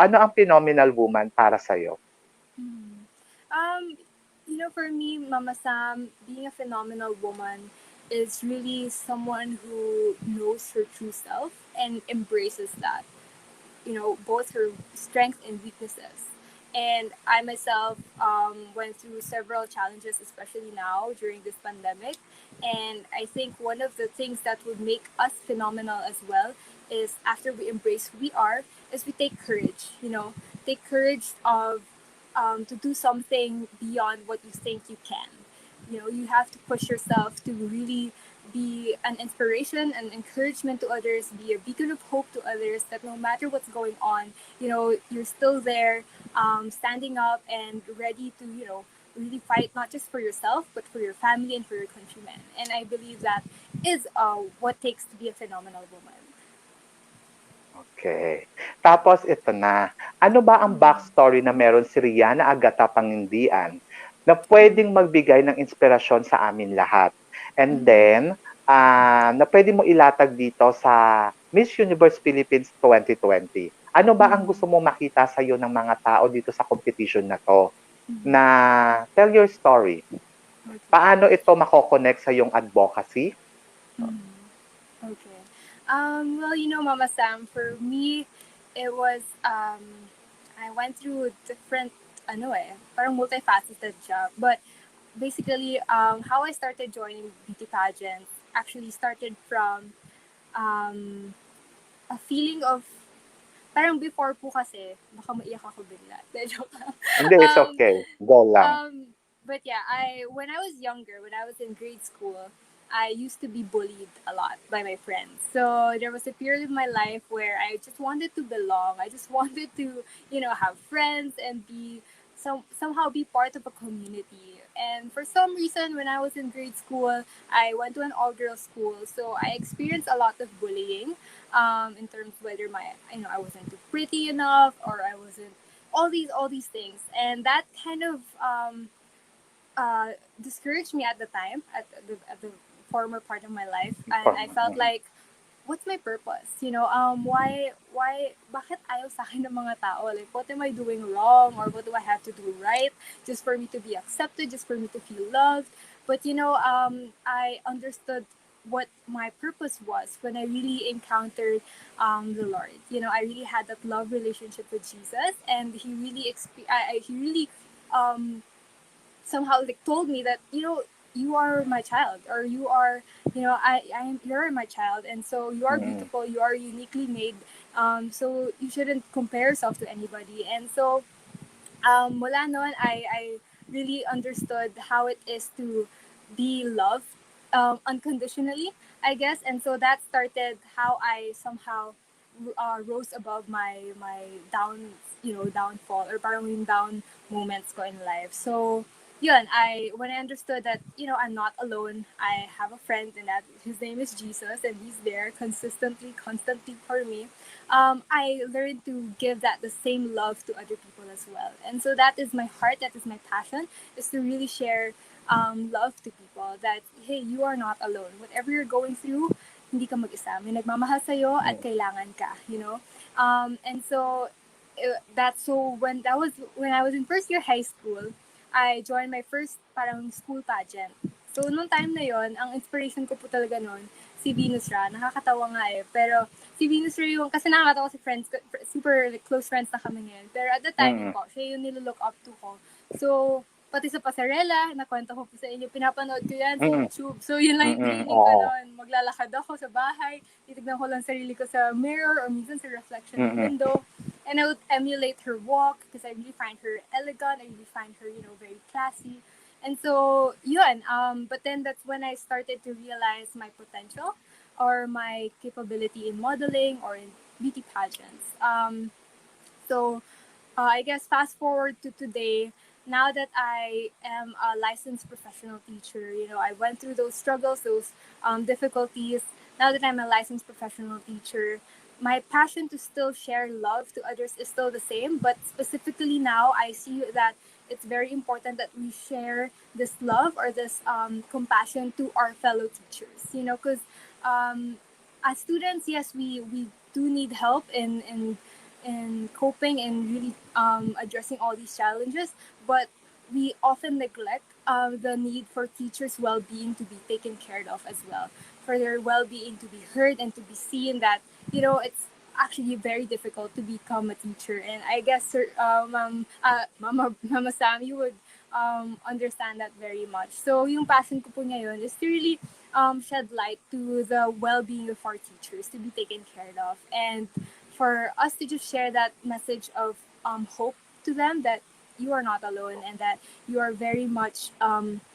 ano ang phenomenal woman para sa'yo? Mhm. Um, for me, Mama Sam, being a phenomenal woman is really someone who knows her true self and embraces that. Both her strengths and weaknesses. And I myself went through several challenges, especially now during this pandemic. And I think one of the things that would make us phenomenal as well is after we embrace who we are, is we take courage. Take courage of to do something beyond what you think you can. You have to push yourself to really be an inspiration and encouragement to others, be a beacon of hope to others, that no matter what's going on, you're still there, standing up and ready to, really fight not just for yourself, but for your family and for your countrymen. And I believe that is what takes to be a phenomenal woman. Okay. Tapos ito na, ano ba ang Mm. backstory na meron si Riana Agatha Pangindian na puwedeng magbigay ng inspirasyon sa amin lahat? And Mm. then, na puwede mo ilatag dito sa Miss Universe Philippines 2020. Ano ba ang Mm. gusto mong makita sa'yo ng mga tao dito sa competition na 'to? Mm. Na tell your story. Okay. Paano ito mako-connect sa iyong advocacy? Mm. Okay. Well, Mama Sam, for me, it was, I went through different, parang multifaceted job. But basically, how I started joining beauty pageants actually started from um, a feeling of, parang before po kasi, baka maiyak ako bigla. Joke lang. Hindi, it's um, okay. Go lang. but yeah, when I was younger, when I was in grade school, I used to be bullied a lot by my friends. So there was a period of my life where I just wanted to belong. I just wanted to, have friends and be somehow be part of a community. And for some reason, when I was in grade school, I went to an all girls school, so I experienced a lot of bullying, in terms whether I wasn't too pretty enough, or I wasn't all these things, and that kind of discouraged me at the time, at the former part of my life, and I felt Mm. like, what's my purpose? Bakit ayaw sa akin ng mga tao? Like, what am I doing wrong, or what do I have to do right, just for me to be accepted, just for me to feel loved? But I understood what my purpose was when I really encountered the Lord. I really had that love relationship with Jesus, and he really um, somehow like told me that, you are my child, or you are, you're my child, and so you are Mm. beautiful, you are uniquely made, so you shouldn't compare yourself to anybody. And so mula noon, I really understood how it is to be loved unconditionally, I guess. And so that started how I somehow rose above my downfall, or parang yung down moments ko in life. So yun, when I understood that, I'm not alone, I have a friend, and that his name is Jesus, and he's there consistently, constantly for me. I learned to give that the same love to other people as well. And so that is my heart, that is my passion, is to really share love to people, that, hey, you are not alone. Whatever you're going through, hindi ka mag-isa. May nagmamahal sa'yo at Mm. kailangan ka. And so, that's so when I was in first year high school, I joined my first parang school pageant. So, nung time na yon, ang inspiration ko po talaga nun, si Venus Ra. Nakakatawa nga eh. Pero, si Venus Ra yung, kasi nakakatawa si friends ko, super like, close friends na kami ngayon. Pero at the time, yun Mm. po, siya yung nilook up to ko. So, pati sa pasarela, nakwento ko po sa inyo, pinapanood ko yan sa Mm. YouTube. So, yun lang yung Mm. training ko Oo. noon. Maglalakad ako sa bahay, titignan ko lang sarili ko sa mirror, or minsan sa reflection ng Mm. window. And I would emulate her walk, because I really find her elegant. I really find her, very classy. And so, yun. But then that's when I started to realize my potential, or my capability in modeling, or in beauty pageants. So I guess fast forward to today, now that I am a licensed professional teacher, I went through those struggles, those difficulties. Now that I'm a licensed professional teacher, my passion to still share love to others is still the same, but specifically now, I see that it's very important that we share this love, or this compassion, to our fellow teachers, because as students, yes, we do need help in in coping and really addressing all these challenges, but we often neglect the need for teachers' well-being to be taken care of as well, for their well-being to be heard and to be seen. That it's actually very difficult to become a teacher, and I guess Mama Sam, you would understand that very much. So yung passion ko po ngayon is to really shed light to the well-being of our teachers to be taken care of, and for us to just share that message of hope to them, that you are not alone and that you are very much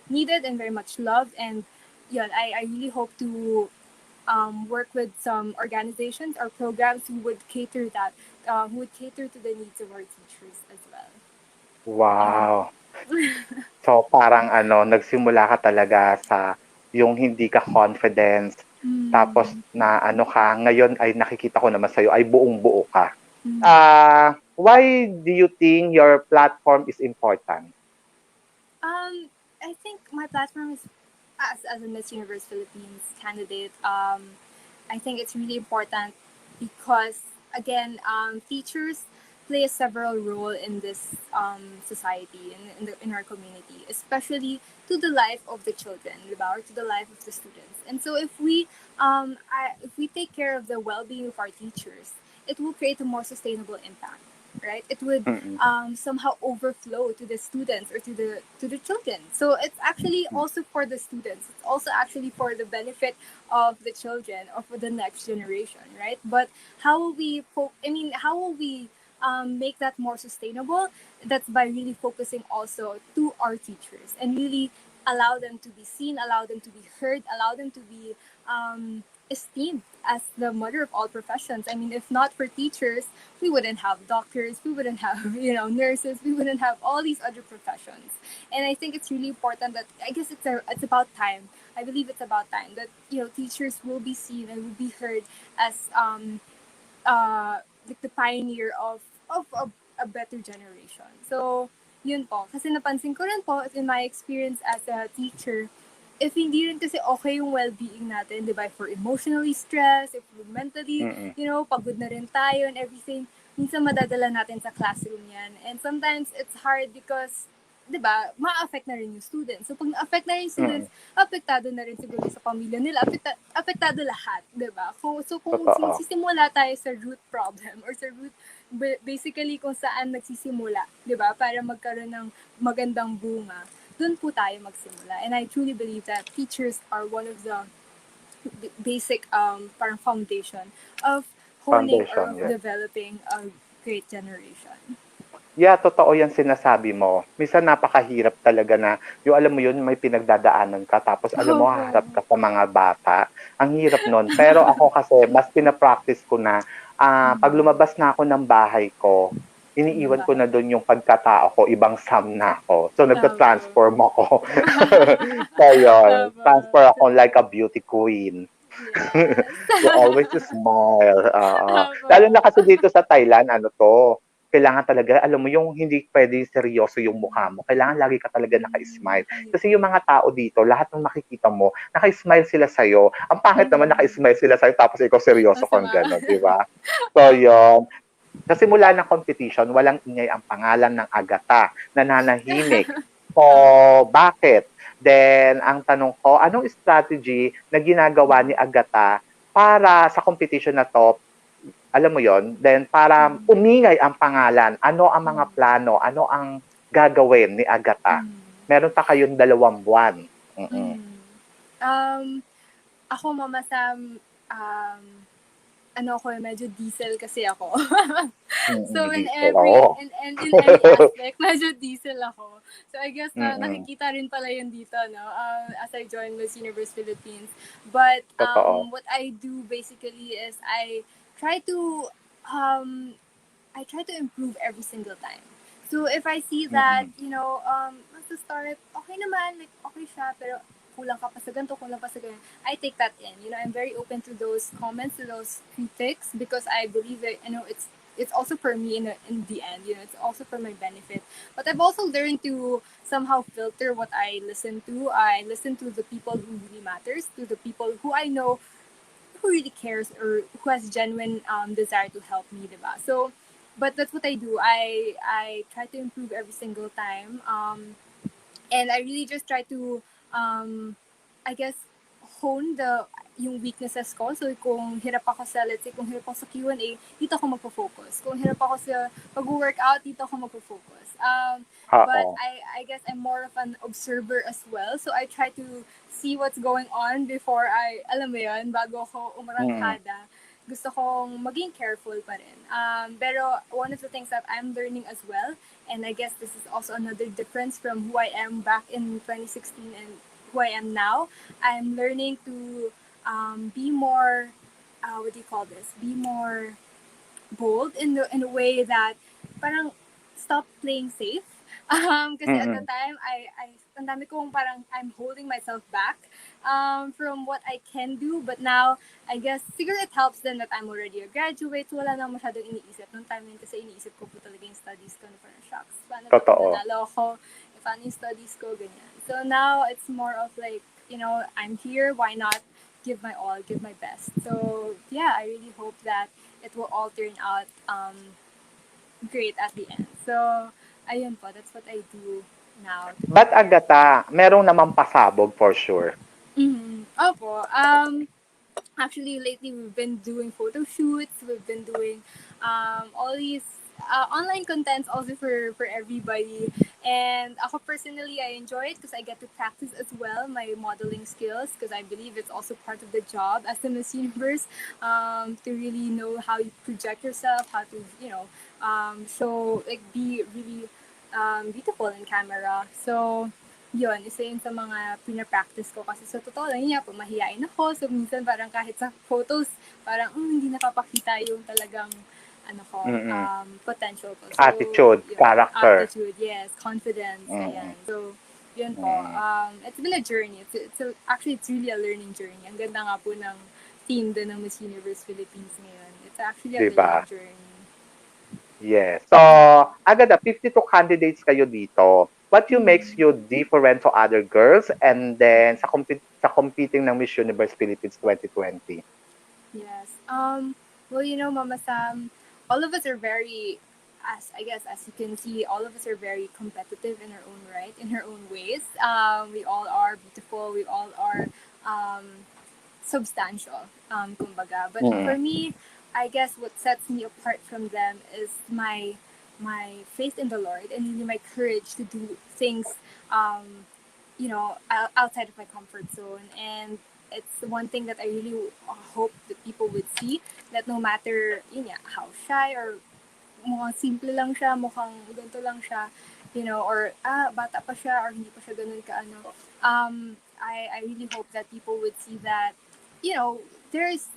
needed and very much loved. And yeah, I really hope to work with some organizations or programs who would cater that, who would cater to the needs of our teachers as well. Yun po. Wow! So, parang ano, nagsimula ka talaga sa yung hindi ka confidence, tapos Mm, na ano ka, ngayon ay nakikita ko naman sa'yo ay buong-buo ka. mm. Why do you think your platform is important? I think my platform is as a Miss Universe Philippines candidate. I think it's really important because again, teachers play a several role in this society, in our community, especially to the life of the children, diba? Or to the life of the students. And so if we take care of the well-being of our teachers, it will create a more sustainable impact, right? It would Mm, somehow overflow to the students or to the children. So it's actually mm, also for the students. It's also actually for the benefit of the children or for the next generation, right? But how will we? How will we make that more sustainable? That's by really focusing also to our teachers and really allow them to be seen, allow them to be heard, allow them to be esteemed as the mother of all professions. I mean, if not for teachers, we wouldn't have doctors, we wouldn't have nurses, we wouldn't have all these other professions. And I think it's really important that I guess it's about time. I believe it's about time that teachers will be seen and will be heard as like the pioneer of a better generation. So yun po. Kasi napansin ko rin po in my experience as a teacher, if hindi rin kasi okay yung well-being natin, di ba? If we're emotionally stressed, if we're mentally, mm, pagod na rin tayo and everything, minsan madadala natin sa classroom yan. And sometimes it's hard because, di ba, ma-affect na rin yung students. So pag na-affect na rin yung students, mm. apektado na rin siguro sa pamilya nila, apektado lahat, di ba? Kung Totoo. sisimula tayo sa root problem or sa root, basically kung saan nagsisimula, di ba? Para magkaroon ng magandang bunga, doon po tayo magsimula. And I truly believe that teachers are one of the basic parang foundation of honing or Foundation, of yes. developing a great generation. Yeah, totoo yan sinasabi mo. Minsan napakahirap talaga na yung alam mo yun, may pinagdadaanan ka tapos alam mo Opo. haharap ka sa mga bata. Ang hirap nun. Pero ako kasi mas pina-practice ko na 'pag lumabas na ako ng bahay ko, Ng iniiwan ko bahay. na dun yung pagkatao ko, ibang Sam na ako. So Opo. nagta-transform ako. So yun, Opo. transfer ako like a beauty queen. Yes. You always smile, oo. Lalo na Opo. kasi dito sa Thailand ano 'to, kailangan talaga alam mo yung hindi puwedeng seryoso yung mukha mo, kailangan lagi ka talaga naka-smile. Kasi yung mga tao dito, lahat ng makikita mo, naka-smile sila sa'yo. Ang pangit naman naka-smile sila sa'yo tapos ikaw seryoso kang Masama. gano'n, 'di ba? So Opo. yun, sa simula ng competition, walang ingay ang pangalan ng Agatha, nananahimik. So, Opo. bakit? Then, ang tanong ko, anong strategy na ginagawa ni Agatha para sa competition na 'to, alam mo yon, then para umingay ang pangalan, ano ang mga plano, ano ang gagawin ni Agatha? Meron pa kayong 2 buwan. Mm. Mm. Um, Ako, Mama Sam, ano ako, medyo diesel kasi ako. So in Diesel, oo. in any aspect, medyo diesel ako. So I guess Mm, nakikita rin pala yun dito, no? As I joined Miss Universe Philippines. But totoo. what I do basically is try to um, I try to improve every single time. So if I see that, Mm, at the start, okay naman, like okay siya, pero kulang ka pa sa ganito, kulang pa sa ganyan, I take that in. I'm very open to those comments, to those critics, because I believe that, it's also for me in the end, it's also for my benefit. But I've also learned to somehow filter what I listen to. I listen to the people who really matters, to the people who I know who really cares or who has genuine desire to help me, diba? So but that's what I do. I try to improve every single time. And I really just try to I guess hone yung weaknesses ko. So kung hirap ako sa, let's say, kung hirap ako sa Q&A, dito ako magpo-focus. Kung hirap ako sa pag-workout, dito ako magpo-focus. But Oo. I guess I'm more of an observer as well. So I try to see what's going on before alam mo yun, bago ako Mm. umarangkada. Gusto kong maging careful pa rin. Pero one of the things that I'm learning as well, and I guess this is also another difference from who I am back in 2016 and who I am now, I'm learning to be more, what do you call this? Be more bold in a way that parang stop playing safe. Kasi at the Mm. time, ang dami kong parang I'm holding myself back from what I can do. But now, I guess, siguro it helps then that I'm already a graduate. So wala na masyadong iniisip. Nung time yun kasi iniisip ko po talaga yung studies ko na parang shocks. Paano to pag Totoo. nanalo ako? Paano yung studies ko? Ganyan. So now, it's more of like, I'm here. Why not give my all, give my best? So yeah, I really hope that it will all turn out great at the end. So, ayun po, that's what I do now to But prepare. Agatha, merong namang pasabog for sure. Mm-hmm. Opo. Actually, lately we've been doing photo shoots. We've been doing all these online contents also for everybody. And ako personally, I enjoy it because I get to practice as well my modeling skills because I believe it's also part of the job as a Miss Universe to really know how you project yourself, how to, show, like, be really beautiful in camera. So, yun, isa yun sa mga pinapractice ko kasi sa totoo lang, yun nga po, mahihain ako. So, minsan parang kahit sa photos, parang hindi napapakita yung talagang Mm. potential ko. So, Attitude, yun, character. aptitude, yes, confidence, Mm. ayan. So, yun po. Mm. It's been a journey. Actually, it's really a learning journey. Ang ganda nga po ng team din ng Miss Universe Philippines ngayon. It's actually a 'Di learning ba? journey. Yes. So, Agatha, 52 candidates kayo dito. What you makes Mm. you different to other girls and then sa competing ng Miss Universe Philippines 2020? Yes. Well, Mama Sam, all of us are very, as I guess, as you can see, all of us are very competitive in our own right, in our own ways. We all are beautiful. We all are substantial, kumbaga. But Mm. for me, I guess what sets me apart from them is my faith in the Lord and really my courage to do things outside of my comfort zone. And it's one thing that I really hope that people would see, that no matter how shy or mukhang simple lang siya, mukhang ganito lang siya, or bata pa siya or hindi pa siya ganun ka ano. I really hope that people would see that, there's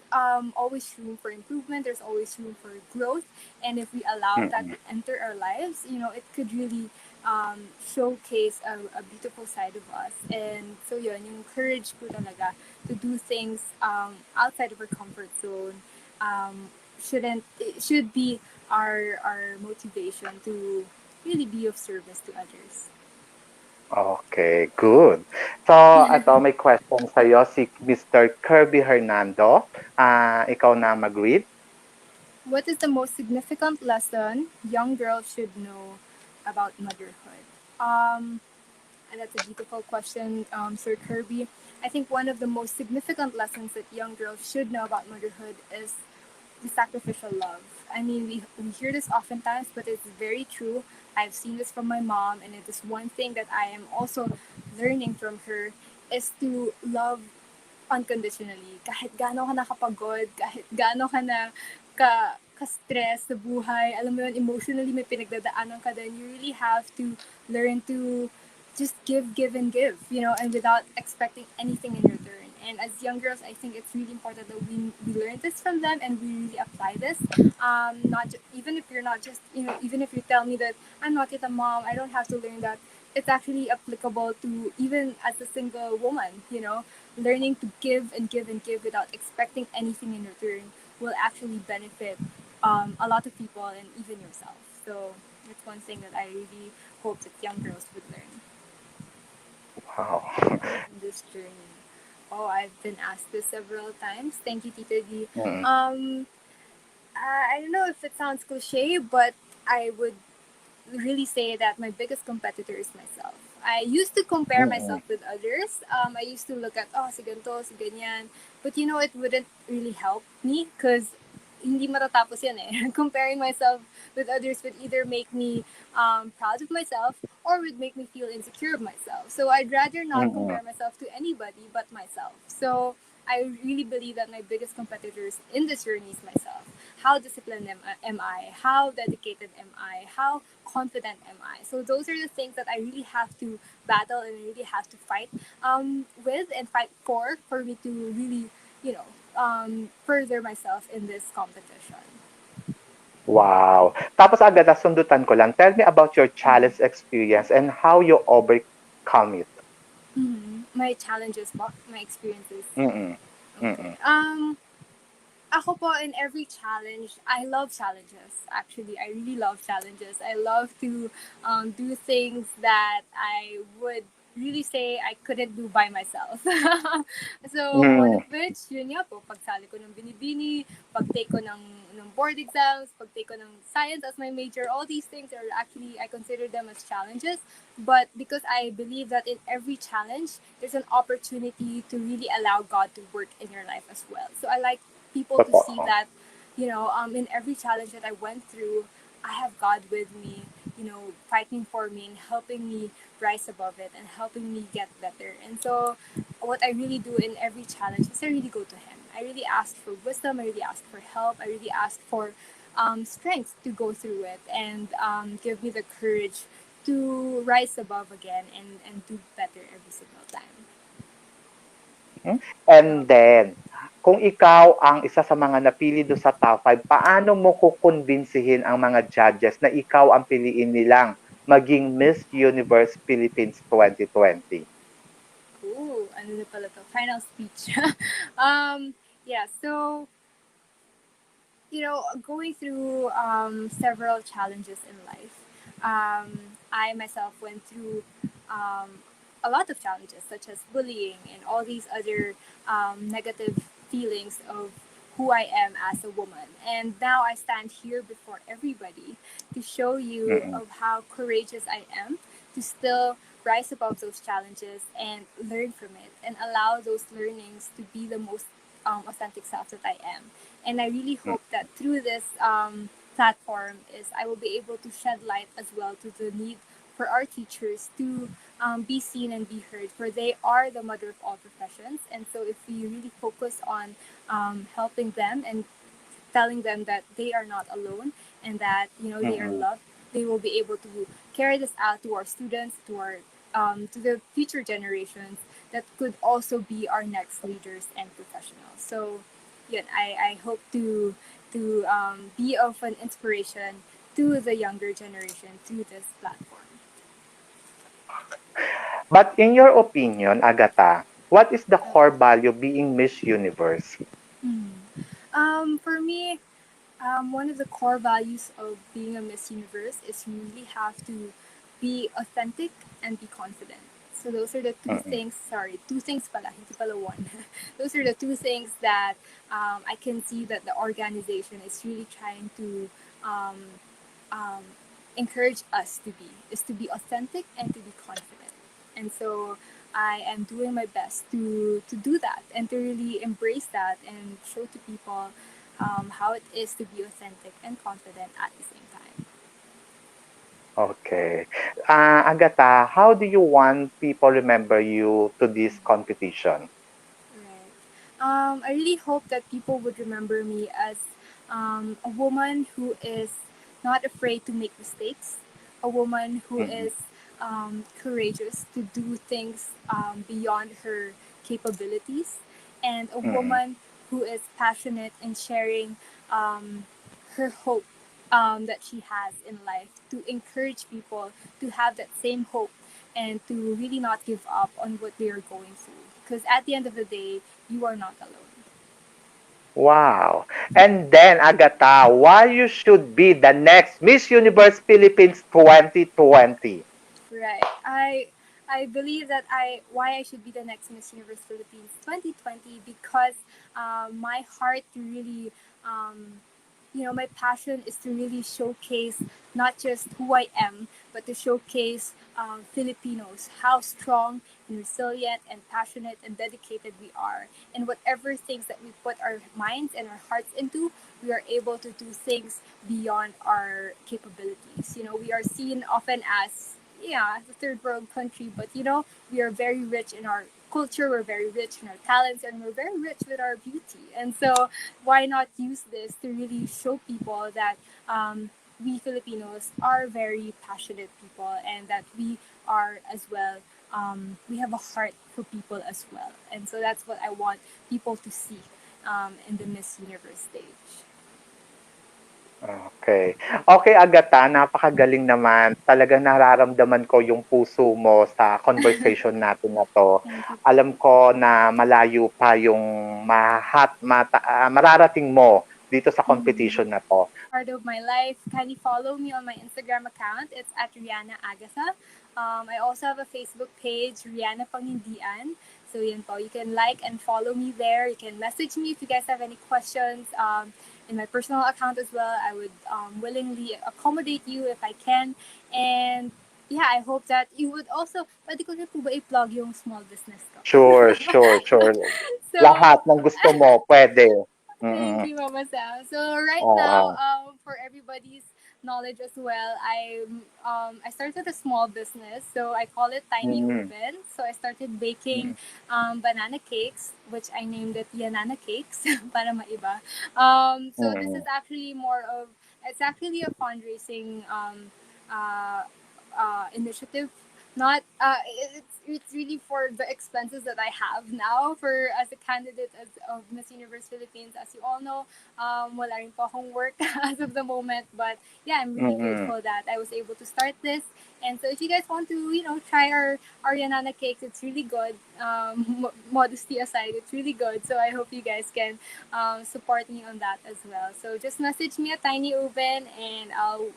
always room for improvement, there's always room for growth, and if we allow that Mm. to enter our lives, it could really showcase a beautiful side of us. And so yun, yung courage po talaga to do things outside of our comfort zone shouldn't it should be our motivation to really be of service to others. Okay, good. So, ito may question sa'yo si Mr. Kirby Hernando. Ikaw na mag-read. What is the most significant lesson young girls should know about motherhood? And that's a beautiful question, Sir Kirby. I think one of the most significant lessons that young girls should know about motherhood is the sacrificial love. I mean, we hear this oftentimes, but it's very true. I've seen this from my mom, and it is one thing that I am also learning from her is to love unconditionally. Kahit gaano ka nakapagod, kahit gaano ka na ka-stress sa buhay, alam mo yun, emotionally may pinagdadaanan ka, then you really have to learn to just give and give, and without expecting anything in return. And as young girls, I think it's really important that we learn this from them and we really apply this. Even if you're not just, even if you tell me that I'm not yet a mom, I don't have to learn that. It's actually applicable to even as a single woman, learning to give and give and give without expecting anything in return will actually benefit a lot of people and even yourself. So it's one thing that I really hope that young girls would learn Wow. in this journey. Oh, I've been asked this several times. Thank you, Tita D. Mm. Um, I don't know if it sounds cliche, but I would really say that my biggest competitor is myself. I used to compare Mm-mm. myself with others. I used to look at, oh, si ganito, si ganyan. But it wouldn't really help me because hindi matatapos yan eh. Comparing myself with others would either make me proud of myself or would make me feel insecure of myself. So I'd rather not Mm-mm. compare myself to anybody but myself. So I really believe that my biggest competitors in this journey is myself. How disciplined am I? How dedicated am I? How confident am I? So those are the things that I really have to battle and really have to fight with and fight for me to really, further myself in this competition. Wow. Tapos agad, sundutan ko lang. Tell me about your Mm-hmm. challenge experience and how you overcome it. My challenges, my experiences. Mm-mm. Okay. Mm-mm. Ako po, in every challenge, I love challenges. Actually, I really love challenges. I love to do things that I would really say I couldn't do by myself. So, one Mm. of which, yun nga po, pagsali ko ng binibini, pag-take ko ng board exams, pag-take ko ng science as my major, all these things are actually, I consider them as challenges. But because I believe that in every challenge, there's an opportunity to really allow God to work in your life as well. So I like people to see Totoo. that, in every challenge that I went through, I have God with me, fighting for me and helping me rise above it and helping me get better. And so, what I really do in every challenge is I really go to Him. I really ask for wisdom, I really ask for help, I really ask for strength to go through it and give me the courage to rise above again and do better every single time. Mhm. So, And then, kung ikaw ang isa sa mga napili do sa top 5, paano mo kukumbinsihin ang mga judges na ikaw ang piliin nilang maging Miss Universe Philippines 2020? ooh, ano na pala to? Final speech. Yeah, so, going through several challenges in life, I myself went through a lot of challenges, such as bullying and all these other negative feelings of who I am as a woman. And now I stand here before everybody to show you Mm. of how courageous I am to still rise above those challenges and learn from it and allow those learnings to be the most authentic self that I am. And I really Mm. hope that through this platform is I will be able to shed light as well to the need for our teachers to be seen and be heard, for they are the mother of all professions. And so if we really focus on helping them and telling them that they are not alone and that they are Mm. loved, they will be able to carry this out to our students, to the future generations that could also be our next leaders and professionals. So, yun, I hope to be of an inspiration to the younger generation through this platform. But in your opinion, Agatha, what is the core value being Miss Universe? Mhm. For me, one of the core values of being a Miss Universe is you really have to be authentic and be confident. So those are the two Mm. things. Sorry, two things pala, hindi pala one. Those are the two things that I can see that the organization is really trying to um, um, encourage us to be is to be authentic and to be confident. And so I am doing my best to do that and to really embrace that and show to people how it is to be authentic and confident at the same time. Okay. Agatha, how do you want people remember you to this competition? Right. I really hope that people would remember me as a woman who is not afraid to make mistakes, a woman who Mm. is courageous to do things beyond her capabilities, and a Mm. woman who is passionate in sharing um, her hope that she has in life to encourage people to have that same hope and to really not give up on what they are going through. Because at the end of the day, you are not alone. Wow. And then, Agatha, why you should be the next Miss Universe Philippines 2020? Right. I believe that I should be the next Miss Universe Philippines 2020 because my heart really um, my passion is to really showcase not just who I am, but to showcase Filipinos, how strong and resilient and passionate and dedicated we are. And whatever things that we put our minds and our hearts into, we are able to do things beyond our capabilities. We are seen often as, yeah, as a third world country, but we are very rich in our culture, we're very rich in our talents, and we're very rich with our beauty. And so, why not use this to really show people that we Filipinos are very passionate people, and that we are as well. We have a heart for people as well, and so that's what I want people to see in the Miss Universe stage. Okay. Okay, Agatha, napakagaling naman. Talagang nararamdaman ko yung puso mo sa conversation natin na 'to. Thank you. Alam ko na malayo pa yung mararating mo dito sa competition na 'to. Part of my life, kindly follow me on my Instagram account. It's at Riana Agatha. I also have a Facebook page, Riana Pangindian. So yun po, you can like and follow me there. You can message me if you guys have any questions. In my personal account as well, I would willingly accommodate you if I can. And yeah, I hope that you would also, pwede ko rin po ba i-plug yung small business ko? Sure, sure, sure. So, Lahat ng gusto mo, pwede. thank you, Mama Sam. So right now, Oo. for everybody's knowledge as well, I started a small business. So I call it Tiny Mm. Oven. So I started baking banana cakes, which I named it Yanana Cakes para maiba. So this is actually it's actually a fundraising uh, initiative. Not it's really for the expenses that I have now for as a candidate of Miss Universe Philippines. As you all know, wala rin po akong work as of the moment, but yeah, I'm really grateful that I was able to start this. And so if you guys want to try our Yanana cakes, it's really good. Modesty aside, it's really good. So I hope you guys can support me on that as well. So just message me at Tiny Oven, and I'll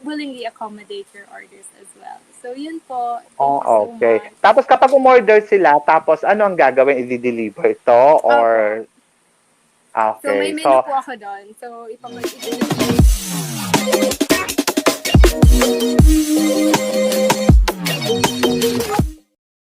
willingly accommodate your orders as well. So yun po. Thank you so Okay. much. Tapos kapag umorder sila, tapos ano ang gagawin? I-deliver to or Opo. So may okay. menu So, po ako doon. So ipapag